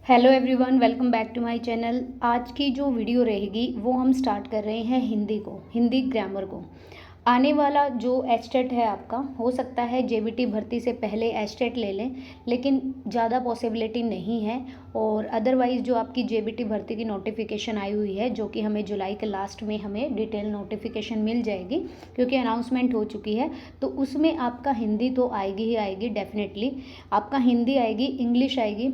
Hello everyone, welcome back to my channel. आज की जो वीडियो रहेगी वो हम स्टार्ट कर रहे हैं हिंदी ग्रामर को। आने वाला जो एचटेट है आपका, हो सकता है जेबीटी भर्ती से पहले एचटेट ले लें, लेकिन ज़्यादा पॉसिबिलिटी नहीं है। और अदरवाइज़ जो आपकी जेबीटी भर्ती की नोटिफिकेशन आई हुई है, जो कि हमें जुलाई के लास्ट में हमें डिटेल नोटिफिकेशन मिल जाएगी, क्योंकि अनाउंसमेंट हो चुकी है। तो उसमें आपका हिंदी तो आएगी ही आएगी, डेफिनेटली आपका हिंदी आएगी, इंग्लिश आएगी,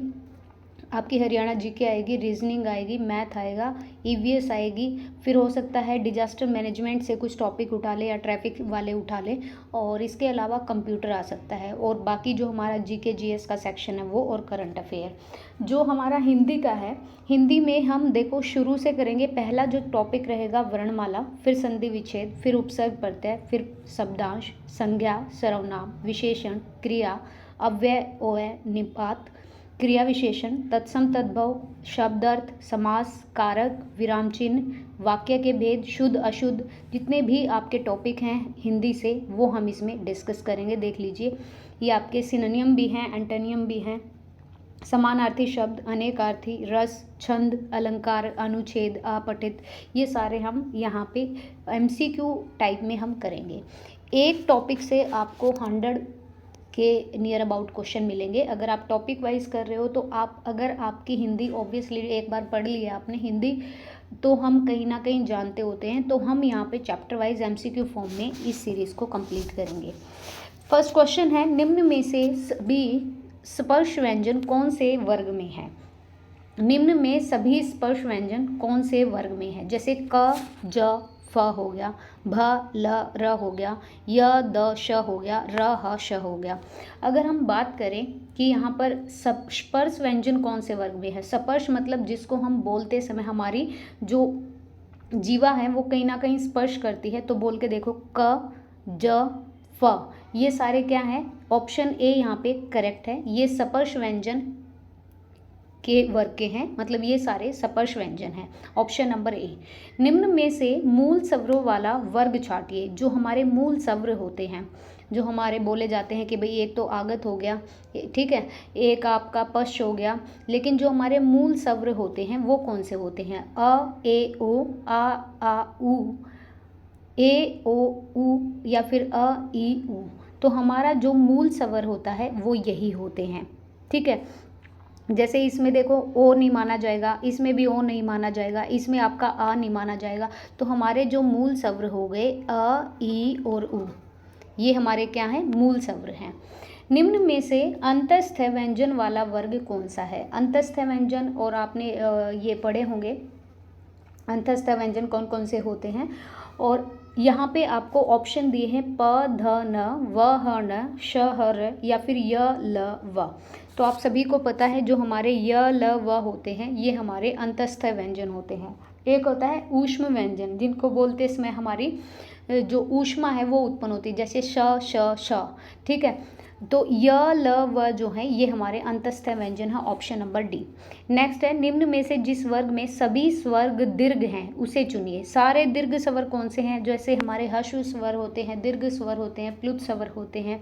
आपकी हरियाणा जीके आएगी, रीजनिंग आएगी, मैथ आएगा, ईवीएस आएगी। फिर हो सकता है डिजास्टर मैनेजमेंट से कुछ टॉपिक उठा ले या ट्रैफिक वाले उठा ले, और इसके अलावा कंप्यूटर आ सकता है। और बाकी जो हमारा जीके जीएस का सेक्शन है वो, और करंट अफेयर। जो हमारा हिंदी का है, हिंदी में हम देखो शुरू से करेंगे। पहला जो टॉपिक रहेगा वर्णमाला, फिर संधि विच्छेद, फिर उपसर्ग प्रत्यय, फिर शब्दांश, संज्ञा, सर्वनाम, विशेषण, क्रिया, अव्यय अव्यय निपात, क्रिया विशेषण, तत्सम तद्भव, शब्दार्थ, समास, कारक, विराम चिन्ह, वाक्य के भेद, शुद्ध अशुद्ध, जितने भी आपके टॉपिक हैं हिंदी से वो हम इसमें डिस्कस करेंगे। देख लीजिए, ये आपके सिनोनियम भी हैं, एंटोनियम भी हैं, समानार्थी शब्द, अनेकार्थी, रस, छंद, अलंकार, अनुच्छेद, अपठित, ये सारे हम यहाँ पे एमसीक्यू टाइप में हम करेंगे। एक टॉपिक से आपको 100 के नियर अबाउट क्वेश्चन मिलेंगे। अगर आप टॉपिक वाइज कर रहे हो तो अगर आपकी हिंदी ऑब्वियसली एक बार पढ़ ली है आपने हिंदी, तो हम कहीं ना कहीं जानते होते हैं, तो हम यहाँ पे चैप्टर वाइज एमसीक्यू फॉर्म में इस सीरीज़ को कंप्लीट करेंगे। फर्स्ट क्वेश्चन है, निम्न में से सभी स्पर्श व्यंजन कौन से वर्ग में है? निम्न में सभी स्पर्श व्यंजन कौन से वर्ग में है? जैसे क, ज, फ हो गया, भ, ल, र हो गया, य, द, श हो गया, र, ह, श हो गया। अगर हम बात करें कि यहाँ पर स्पर्श व्यंजन कौन से वर्ग में है, स्पर्श मतलब जिसको हम बोलते समय हमारी जो जीवा है वो कहीं ना कहीं स्पर्श करती है, तो बोल के देखो, क, ज, फ, ये सारे क्या है? ऑप्शन ए यहाँ पे करेक्ट है। ये स्पर्श व्यंजन के वर्ग के हैं, मतलब ये सारे स्पर्श व्यंजन हैं। Option number A. निम्न में से मूल स्वरों वाला वर्ग छांटिए। जो हमारे मूल स्वर होते हैं, जो हमारे बोले जाते हैं कि भाई एक तो आगत हो गया, ठीक है, एक आपका पश्च हो गया, लेकिन जो हमारे मूल स्वर होते हैं वो कौन से होते हैं? अ, ए, ओ, आ उ, ए, ओ, उ, या फिर अ, ई, उ। तो हमारा जो मूल स्वर होता है वो यही होते हैं, ठीक है। जैसे इसमें देखो ओ नहीं माना जाएगा, इसमें भी ओ नहीं माना जाएगा, इसमें आपका आ नहीं माना जाएगा। तो हमारे जो मूल स्वर हो गए अ, ई और उ, ये हमारे क्या हैं? मूल स्वर हैं। निम्न में से अंतस्थ व्यंजन वाला वर्ग कौन सा है? अंतस्थ व्यंजन, और आपने ये पढ़े होंगे अंतस्थ व्यंजन कौन कौन से होते हैं। और यहाँ पे आपको ऑप्शन दिए हैं प, ध, न, व, ह, न, श, ह, र, या फिर य, ल, व। तो आप सभी को पता है जो हमारे य, ल, व होते हैं ये हमारे अंतस्थ व्यंजन होते हैं। एक होता है ऊष्म व्यंजन, जिनको बोलते समय हमारी जो ऊष्मा है वो उत्पन्न होती है, जैसे श, श, श, ठीक है। तो य, ल, व जो है ये हमारे अंतस्थ व्यंजन है। Option number D. नेक्स्ट है, निम्न में से जिस वर्ग में सभी स्वर्ग दीर्घ हैं उसे चुनिए। सारे दीर्घ स्वर कौन से हैं? जैसे हमारे ह्रस्व स्वर होते हैं, दीर्घ स्वर होते हैं, प्लुत स्वर होते हैं।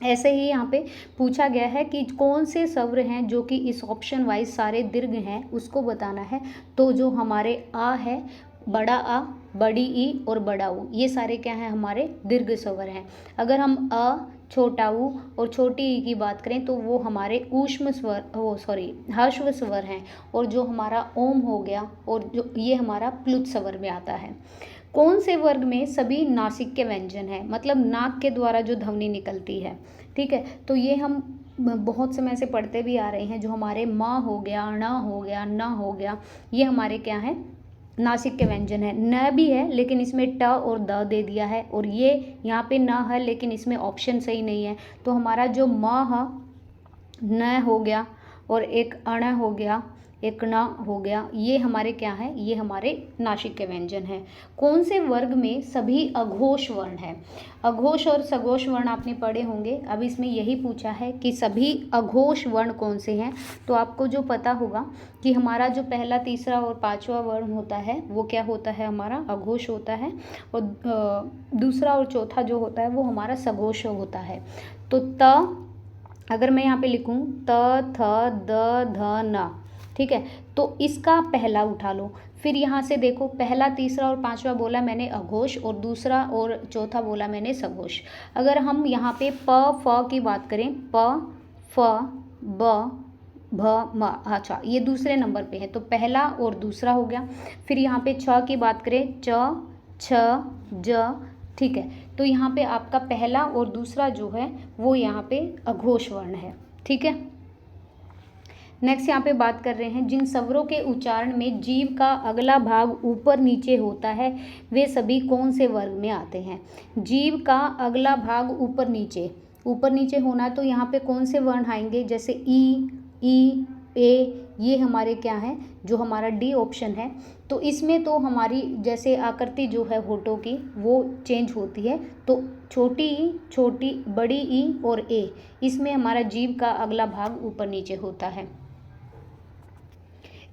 ऐसे ही यहाँ पे पूछा गया है कि कौन से स्वर हैं जो कि इस ऑप्शन वाइज सारे दीर्घ हैं, उसको बताना है। तो जो हमारे आ है, बड़ा आ, बड़ी ई और बड़ा ऊ, ये सारे क्या हैं? हमारे दीर्घ स्वर हैं। अगर हम अ, छोटा ऊ और छोटी ई की बात करें तो वो हमारे ऊष्म स्वर, ह्रस्व स्वर हैं। और जो हमारा ओम हो गया, और जो ये हमारा प्लुत स्वर में आता है। कौन से वर्ग में सभी नासिक के व्यंजन है? मतलब नाक के द्वारा जो ध्वनि निकलती है, ठीक है। तो ये हम बहुत समय से पढ़ते भी आ रहे हैं। जो हमारे म हो गया, ण हो गया, न हो गया, ये हमारे क्या है? नासिक के व्यंजन है। न भी है लेकिन इसमें ट और द दे दिया है, और ये यहाँ पे न है लेकिन इसमें ऑप्शन सही नहीं है। तो हमारा जो म, न हो गया, और एक अण हो गया, एक न हो गया, ये हमारे क्या है? ये हमारे नासिक के व्यंजन हैं। कौन से वर्ग में सभी अघोष वर्ण है? अघोष और सघोष वर्ण आपने पढ़े होंगे। अब इसमें यही पूछा है कि सभी अघोष वर्ण कौन से हैं। तो आपको जो पता होगा कि हमारा जो पहला, तीसरा और पांचवा वर्ण होता है वो क्या होता है? हमारा अघोष होता है। और दूसरा और चौथा जो होता है वो हमारा सघोष होता है। तो त, अगर मैं यहाँ पे लिखूँ त थ द ध न, ठीक है, तो इसका पहला उठा लो। फिर यहाँ से देखो, पहला, तीसरा और पांचवा बोला मैंने अघोष, और दूसरा और चौथा बोला मैंने सघोष। अगर हम यहाँ पे प फ की बात करें, प फ ब भ म, अच्छा ये दूसरे नंबर पे है, तो पहला और दूसरा हो गया। फिर यहाँ पे छ की बात करें, च छ ज, ठीक है, तो यहाँ पे आपका पहला और दूसरा जो है वो यहाँ पे अघोष वर्ण है, ठीक है। नेक्स्ट यहाँ पे बात कर रहे हैं, जिन स्वरों के उच्चारण में जीव का अगला भाग ऊपर नीचे होता है वे सभी कौन से वर्ग में आते हैं। जीव का अगला भाग ऊपर नीचे होना है, तो यहाँ पे कौन से वर्ण आएंगे, जैसे ई ए, ये हमारे क्या हैं, जो हमारा डी ऑप्शन है। तो इसमें तो हमारी जैसे आकृति जो है होठों की वो चेंज होती है, तो छोटी ई, छोटी बड़ी ई और ए, इसमें हमारा जीव का अगला भाग ऊपर नीचे होता है।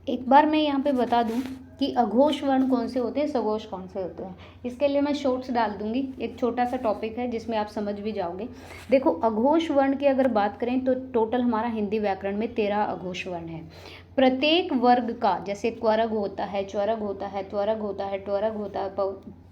एक बार मैं यहाँ पे बता दूँ कि अघोष वर्ण कौन से होते हैं, सघोष कौन से होते हैं। इसके लिए मैं शॉर्ट्स डाल दूंगी, एक छोटा सा टॉपिक है जिसमें आप समझ भी जाओगे। देखो, अघोष वर्ण की अगर बात करें तो टोटल हमारा हिंदी व्याकरण में 13 अघोष वर्ण है। प्रत्येक वर्ग का, जैसे क्वरग होता है, च्वरग होता है, त्वरग होता है, ट्वरग होता है,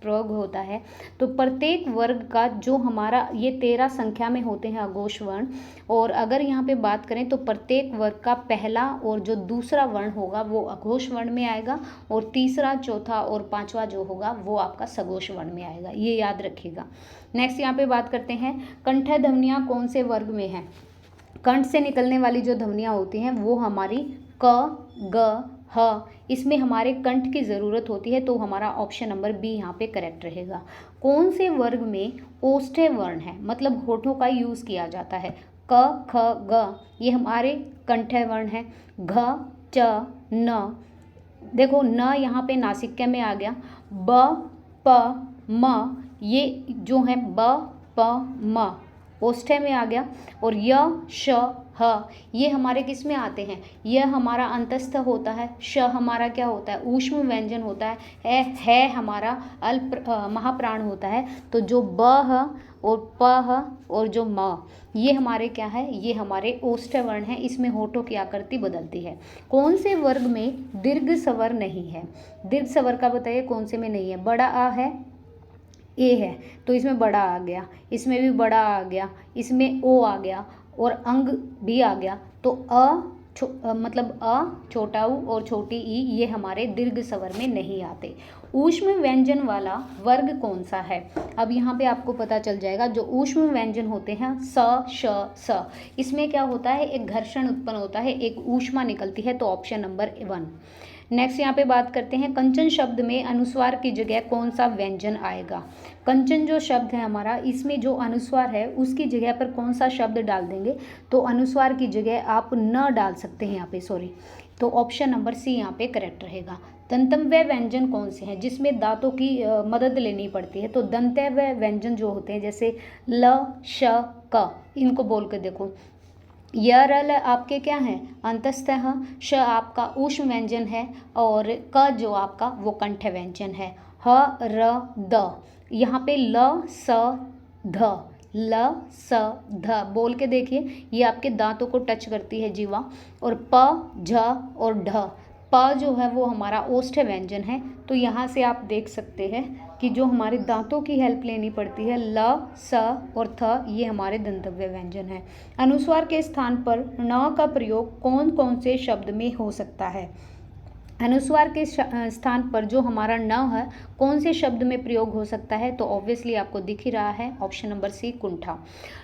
प्रग होता है, तो प्रत्येक वर्ग का जो हमारा ये 13 संख्या में होते हैं अघोष वर्ण। और अगर यहाँ पे बात करें तो प्रत्येक वर्ग का पहला और जो दूसरा वर्ण होगा वो अघोष वर्ण में आएगा, और तीसरा, चौथा और पांचवा जो होगा वो आपका सघोष वर्ण में आएगा, ये याद रखिएगा। नेक्स्ट यहाँ पे बात करते हैं, कंठ ध्वनियाँ कौन से वर्ग में हैं। कंठ से निकलने वाली जो ध्वनियाँ होती हैं वो हमारी क, ग, ह, इसमें हमारे कंठ की ज़रूरत होती है, तो हमारा ऑप्शन नंबर बी यहाँ पे करेक्ट रहेगा। कौन से वर्ग में ओष्ठ्य वर्ण है, मतलब होठों का यूज़ किया जाता है। क, ख, ग, ये हमारे कंठ्य वर्ण है। घ, च, न, देखो न यहाँ पे नासिक्य में आ गया। ब, प, म, ये जो है ब, प, म ओष्ठ्य में आ गया। और य, श, ह, ये हमारे किस में आते हैं, यह हमारा अंतस्थ होता है। श हमारा क्या होता है, ऊष्म व्यंजन होता है हमारा अल्प महाप्राण होता है। तो जो ब ह और प ह और जो म, ये हमारे क्या है, ये हमारे ओष्ठ्य वर्ण है, इसमें होठों की आकृति बदलती है। कौन से वर्ग में दीर्घ स्वर नहीं है, दीर्घ स्वर का बताइए कौन से में नहीं है। बड़ा आ है, ए है, तो इसमें बड़ा आ गया, इसमें भी बड़ा आ गया, इसमें ओ आ गया, और अंग भी आ गया। तो मतलब अ, छोटा ऊ और छोटी ई, ये हमारे दीर्घ स्वर में नहीं आते। ऊष्म व्यंजन वाला वर्ग कौन सा है, अब यहाँ पे आपको पता चल जाएगा। जो ऊष्म व्यंजन होते हैं स, श, स, इसमें क्या होता है, एक घर्षण उत्पन्न होता है, एक ऊष्मा निकलती है, तो ऑप्शन नंबर 1। नेक्स्ट यहाँ पे बात करते हैं, कंचन शब्द में अनुस्वार की जगह कौन सा व्यंजन आएगा। कंचन जो शब्द है हमारा, इसमें जो अनुस्वार है उसकी जगह पर कौन सा शब्द डाल देंगे, तो अनुस्वार की जगह आप न डाल सकते हैं यहाँ पे, सॉरी, तो ऑप्शन नंबर सी यहाँ पे करेक्ट रहेगा। दंतव्य व्यंजन कौन से हैं जिसमें दांतों की मदद लेनी पड़ती है, तो दंतव्य व्यंजन जो होते हैं जैसे ल, श, क, इनको बोल के देखो। य, र, ल आपके क्या हैं, अंतस्तः। श आपका ऊष्म व्यंजन है, और क जो आपका वो कंठ व्यंजन है। ह, र, द, यहाँ पे ल, स, ध, ल, स, ध बोल के देखिए, ये आपके दांतों को टच करती है जीवा। और प, झ और ढ, प जो है वो हमारा ओष्ठ्य व्यंजन है, तो यहाँ से आप देख सकते हैं कि जो हमारे दांतों की हेल्प लेनी पड़ती है, ल, स और थ, ये हमारे दंतव्य व्यंजन है। अनुस्वार के स्थान पर न का प्रयोग कौन कौन से शब्द में हो सकता है। अनुस्वार के स्थान पर जो हमारा न है कौन से शब्द में प्रयोग हो सकता है, तो ऑब्वियसली आपको दिख ही रहा है, ऑप्शन नंबर सी, कुंठा।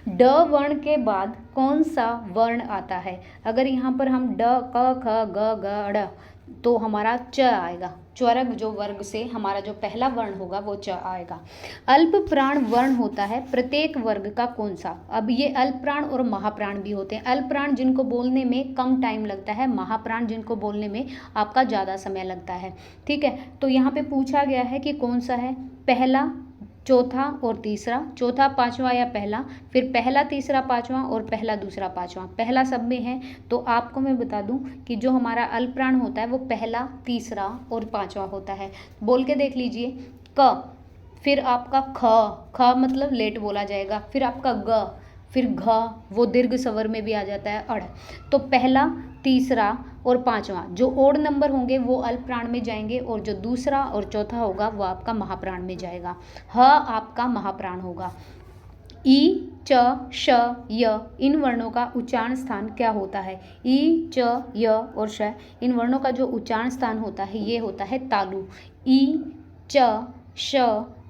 ड वर्ण के बाद कौन सा वर्ण आता है, अगर यहाँ पर हम ड, क, ख, ग, घ, ड़, तो हमारा च आएगा। च्वरग जो वर्ग से हमारा जो पहला वर्ण होगा वो च आएगा। अल्प प्राण वर्ण होता है प्रत्येक वर्ग का कौन सा, अब ये अल्प प्राण और महाप्राण भी होते हैं। अल्प प्राण जिनको बोलने में कम टाइम लगता है, महाप्राण जिनको बोलने में आपका ज़्यादा समय लगता है, ठीक है। तो यहाँ पे पूछा गया है कि कौन सा है, पहला, चौथा और तीसरा, चौथा पांचवा या पहला, फिर पहला तीसरा पांचवा और पहला दूसरा पांचवा, पहला सब में है। तो आपको मैं बता दूं कि जो हमारा अल्प प्राण होता है वो पहला, तीसरा और पांचवा होता है। बोल के देख लीजिए, क, फिर आपका ख, ख मतलब लेट बोला जाएगा, फिर आपका ग, फिर घ, वो दीर्घ स्वर में भी आ जाता है अड़। तो पहला, तीसरा और पांचवा जो ओड नंबर होंगे वो अल्प प्राण में जाएंगे, और जो दूसरा और चौथा होगा वो आपका महाप्राण में जाएगा। ह आपका महाप्राण होगा। ई, च, श, य इन वर्णों का उच्चारण स्थान क्या होता है? ई, च, य और श इन वर्णों का जो उच्चारण स्थान होता है ये होता है तालु। ई, च, श,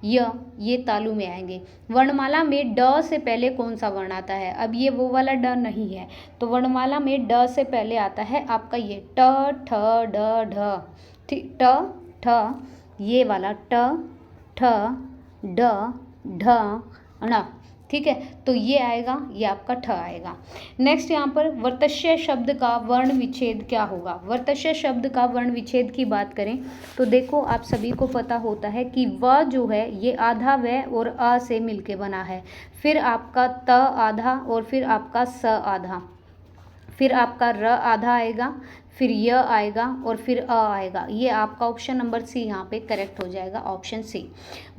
य ये तालु में आएंगे। वर्णमाला में ड से पहले कौन सा वर्ण आता है? अब ये वो वाला ड नहीं है, तो वर्णमाला में ड से पहले आता है आपका ये ट, ठ, ड, ढ। ठीक, ट, ठ ये वाला ट, ठ, ड, ढ, ण। ठीक है, तो ये आएगा, ये आपका ठ आएगा। नेक्स्ट यहाँ पर वर्तस्य शब्द का वर्ण विच्छेद क्या होगा? वर्तस्य शब्द का वर्ण विच्छेद की बात करें तो देखो, आप सभी को पता होता है कि व जो है ये आधा व और अ से मिलके बना है, फिर आपका त आधा और फिर आपका स आधा, फिर आपका र आधा आएगा, फिर य आएगा और फिर अ आएगा। ये आपका ऑप्शन नंबर सी यहाँ पे करेक्ट हो जाएगा, ऑप्शन सी।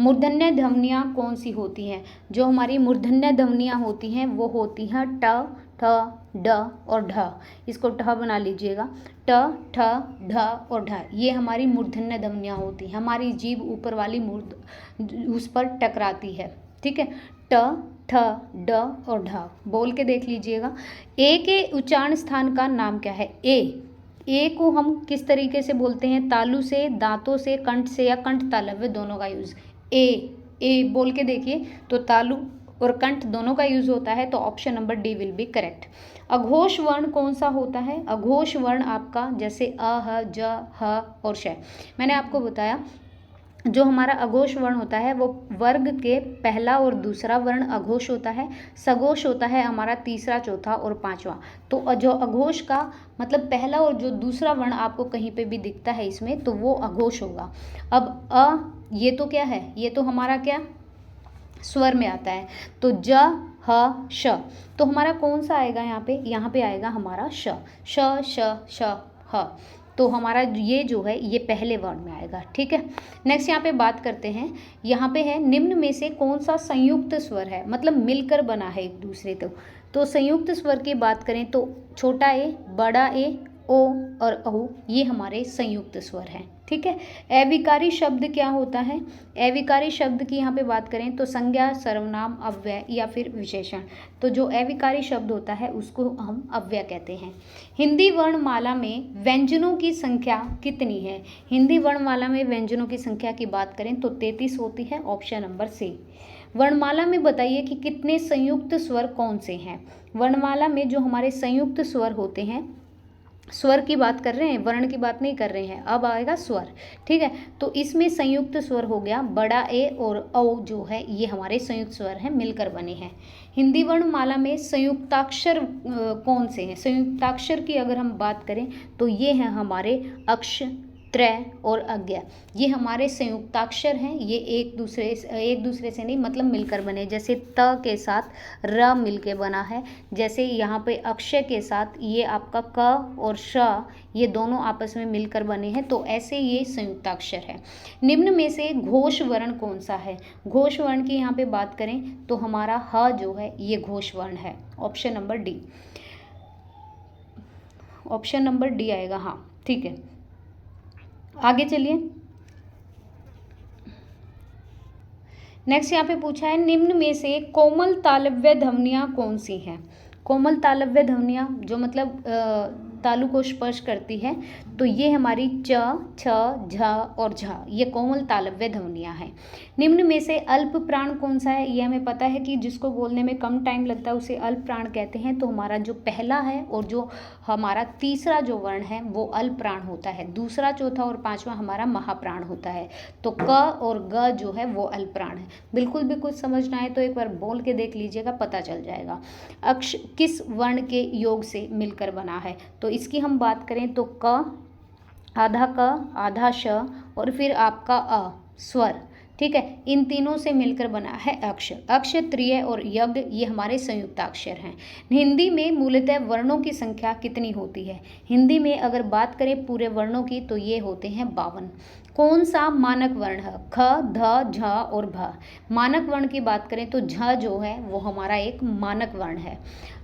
मूर्धन्य ध्वनियाँ कौन सी होती हैं? जो हमारी मूर्धन्य ध्वनियाँ होती हैं वो होती हैं ट, ठ, ड और ढ। इसको ठ बना लीजिएगा, ट, ठ, ढ और ढ ये हमारी मूर्धन्य ध्वनियाँ होती हैं। हमारी जीभ ऊपर वाली मूर्ध उस पर टकराती है। ठीक है, ट, ठ, ड और ढ बोल के देख लीजिएगा। ए के उच्चारण स्थान का नाम क्या है? ए को हम किस तरीके से बोलते हैं? तालु से, दांतों से, कंठ से या कंठ तालव्य दोनों का यूज। ए बोल के देखिए तो तालु और कंठ दोनों का यूज होता है, तो option number D will be correct. अघोष वर्ण कौन सा होता है? अघोष वर्ण आपका जैसे अ, ह, ज, ह और श। मैंने आपको बताया जो हमारा अघोष वर्ण होता है वो वर्ग के पहला और दूसरा वर्ण अघोष होता है, सघोष होता है हमारा तीसरा, चौथा और पांचवा। तो जो अघोष का मतलब पहला और जो दूसरा वर्ण आपको कहीं पे भी दिखता है इसमें, तो वो अघोष होगा। अब अ ये तो क्या है? ये तो हमारा क्या स्वर में आता है, तो ज, ह, श। तो हमारा कौन सा आएगा यहाँ पे? यहाँ पे आएगा हमारा श, श, श, श, ह। तो हमारा ये जो है ये पहले वर्ण में आएगा। ठीक है, नेक्स्ट यहाँ पे बात करते हैं। यहाँ पे है निम्न में से कौन सा संयुक्त स्वर है, मतलब मिलकर बना है एक दूसरे। तो संयुक्त स्वर की बात करें तो छोटा ए, बड़ा ए, ओ और औ ये हमारे संयुक्त स्वर हैं। ठीक है, अविकारी शब्द क्या होता है? अविकारी शब्द की यहाँ पे बात करें तो संज्ञा, सर्वनाम, अव्यय या फिर विशेषण। तो जो अविकारी शब्द होता है उसको हम अव्यय कहते हैं। हिंदी वर्णमाला में व्यंजनों की संख्या कितनी है? हिंदी वर्णमाला में व्यंजनों की संख्या की बात करें तो 33 होती है, ऑप्शन नंबर सी। वर्णमाला में बताइए कि कितने संयुक्त स्वर कौन से हैं? वर्णमाला में जो हमारे संयुक्त स्वर होते हैं, स्वर की बात कर रहे हैं, वर्ण की बात नहीं कर रहे हैं, अब आएगा स्वर। ठीक है, तो इसमें संयुक्त स्वर हो गया बड़ा ए और औ जो है ये हमारे संयुक्त स्वर हैं, मिलकर बने हैं। हिंदी वर्णमाला में संयुक्ताक्षर कौन से हैं? संयुक्ताक्षर की अगर हम बात करें तो ये हैं हमारे अक्ष, त्रय और अज्ञा। ये हमारे संयुक्ताक्षर हैं, ये एक दूसरे से नहीं मतलब मिलकर बने। जैसे त के साथ र मिलके बना है, जैसे यहाँ पे अक्षय के साथ ये आपका क और श ये दोनों आपस में मिलकर बने हैं, तो ऐसे ये संयुक्ताक्षर है। निम्न में से घोष वर्ण कौन सा है? घोष वर्ण की यहाँ पे बात करें तो हमारा ह जो है ये घोष वर्ण है, option number D. Option number D आएगा, हाँ ठीक है। आगे चलिए, नेक्स्ट यहाँ पे पूछा है निम्न में से कोमल तालव्य ध्वनियाँ कौन सी हैं? कोमल तालव्य ध्वनियाँ जो मतलब तालु को स्पर्श करती है, तो ये हमारी च, छ, झ और झ ये कोमल तालव्य ध्वनियाँ हैं। निम्न में से अल्प प्राण कौन सा है? ये हमें पता है कि जिसको बोलने में कम टाइम लगता है उसे अल्प प्राण कहते हैं। तो हमारा जो पहला है और जो हमारा तीसरा जो वर्ण है वो अल्प प्राण होता है, दूसरा, चौथा और पांचवा हमारा महाप्राण होता है। तो क और ग जो है वो अल्प प्राण है। बिल्कुल भी कुछ समझना है तो एक बार बोल के देख लीजिएगा, पता चल जाएगा। अक्ष किस वर्ण के योग से मिलकर बना है? तो इसकी हम बात करें तो क, आधा क, आधा श और फिर आपका अ स्वर। ठीक है। इन तीनों से मिलकर बना है अक्ष। अक्ष, त्रिय और यज्ञ ये हमारे संयुक्ताक्षर हैं। हिंदी में मूलतः वर्णों की संख्या कितनी होती है? हिंदी में अगर बात करें पूरे वर्णों की तो ये होते हैं 52। कौन सा मानक वर्ण है? ख, ध, झ और भ। मानक वर्ण की बात करें तो झ जो है वो हमारा एक मानक वर्ण है।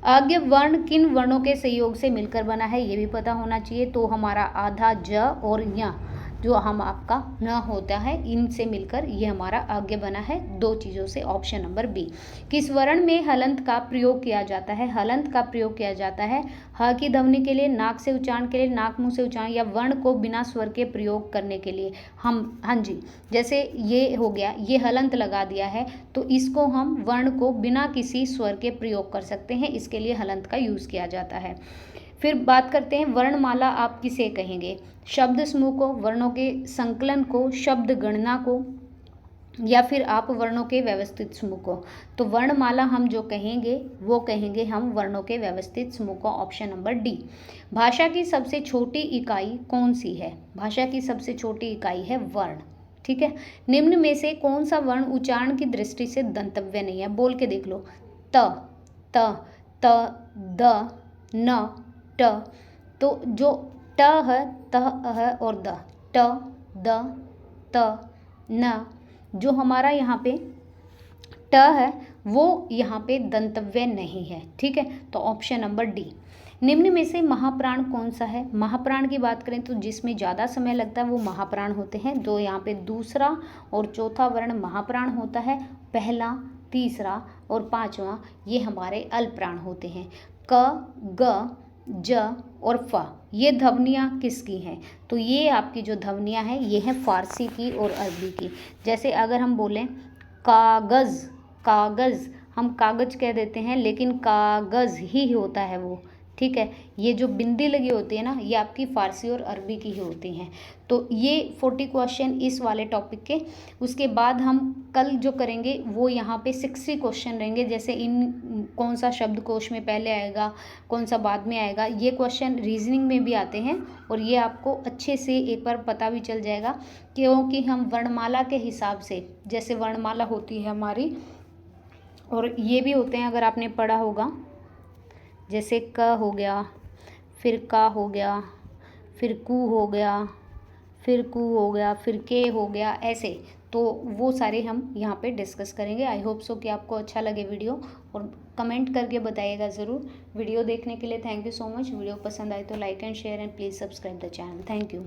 आज्ञ वर्ण किन वर्णों के सहयोग से मिलकर बना है ये भी पता होना चाहिए। तो हमारा आधा ज और य जो हम आपका न होता है, इनसे मिलकर ये हमारा आज्ञ बना है, दो चीज़ों से। Option number B. किस वर्ण में हलंत का प्रयोग किया जाता है? हलंत का प्रयोग किया जाता है ह की ध्वनि के लिए, नाक से उच्चारण के लिए, नाक मुंह से उच्चारण, या वर्ण को बिना स्वर के प्रयोग करने के लिए। हम हाँ जी, जैसे ये हो गया, ये हलंत लगा दिया है तो इसको हम वर्ण को बिना किसी स्वर के प्रयोग कर सकते हैं, इसके लिए हलंत का यूज़ किया जाता है। फिर बात करते हैं वर्णमाला आप किसे कहेंगे? शब्द समूह को, वर्णों के संकलन को, शब्द गणना को, या फिर आप वर्णों के व्यवस्थित समूह को। तो वर्णमाला हम जो कहेंगे वो कहेंगे हम वर्णों के व्यवस्थित समूह को। Option number D. भाषा की सबसे छोटी इकाई कौन सी है? भाषा की सबसे छोटी इकाई है वर्ण। ठीक है। निम्न में से कौन सा वर्ण उच्चारण की दृष्टि से दंतव्य नहीं है? बोल के देख लो। त, त, द, न, ट। तो जो ट है, त है और द, ट, द, त, न, जो हमारा यहाँ पे ट है वो यहाँ पे दंतव्य नहीं है। ठीक है। तो ऑप्शन नंबर डी। निम्न में से महाप्राण कौन सा है? महाप्राण की बात करें तो जिसमें ज़्यादा समय लगता है वो महाप्राण होते हैं। जो यहाँ पे दूसरा और चौथा वर्ण महाप्राण होता है, पहला, तीसरा और पांचवा ये हमारे अल्पप्राण होते हैं। क, ग, ज और फ ये ध्वनियाँ किसकी हैं? तो ये आपकी जो ध्वनियाँ हैं ये हैं फारसी की और अरबी की। जैसे अगर हम बोलें कागज़, कागज़ हम कागज़ कह देते हैं लेकिन कागज़ ही होता है वो। ठीक है। ये जो बिंदी लगी होती है ना, ये आपकी फारसी और अरबी की ही होती हैं। तो ये 40 क्वेश्चन इस वाले टॉपिक के। उसके बाद हम कल जो करेंगे वो यहाँ पे 60 क्वेश्चन रहेंगे। जैसे इन कौन सा शब्द कोश में पहले आएगा, कौन सा बाद में आएगा, ये क्वेश्चन रीजनिंग में भी आते हैं और ये आपको अच्छे से एक बार पता भी चल जाएगा। क्योंकि हम वर्णमाला के हिसाब से, जैसे वर्णमाला होती है हमारी और ये भी होते हैं, अगर आपने पढ़ा होगा, जैसे क हो गया, फिर का हो गया, फिर कु हो गया, फिर कु हो गया, फिर के हो गया, ऐसे। तो वो सारे हम यहाँ पे डिस्कस करेंगे। आई होप सो कि आपको अच्छा लगे वीडियो, और कमेंट करके बताइएगा ज़रूर। वीडियो देखने के लिए thank you so much. Video पसंद आए तो like and share and please subscribe the channel. Thank you.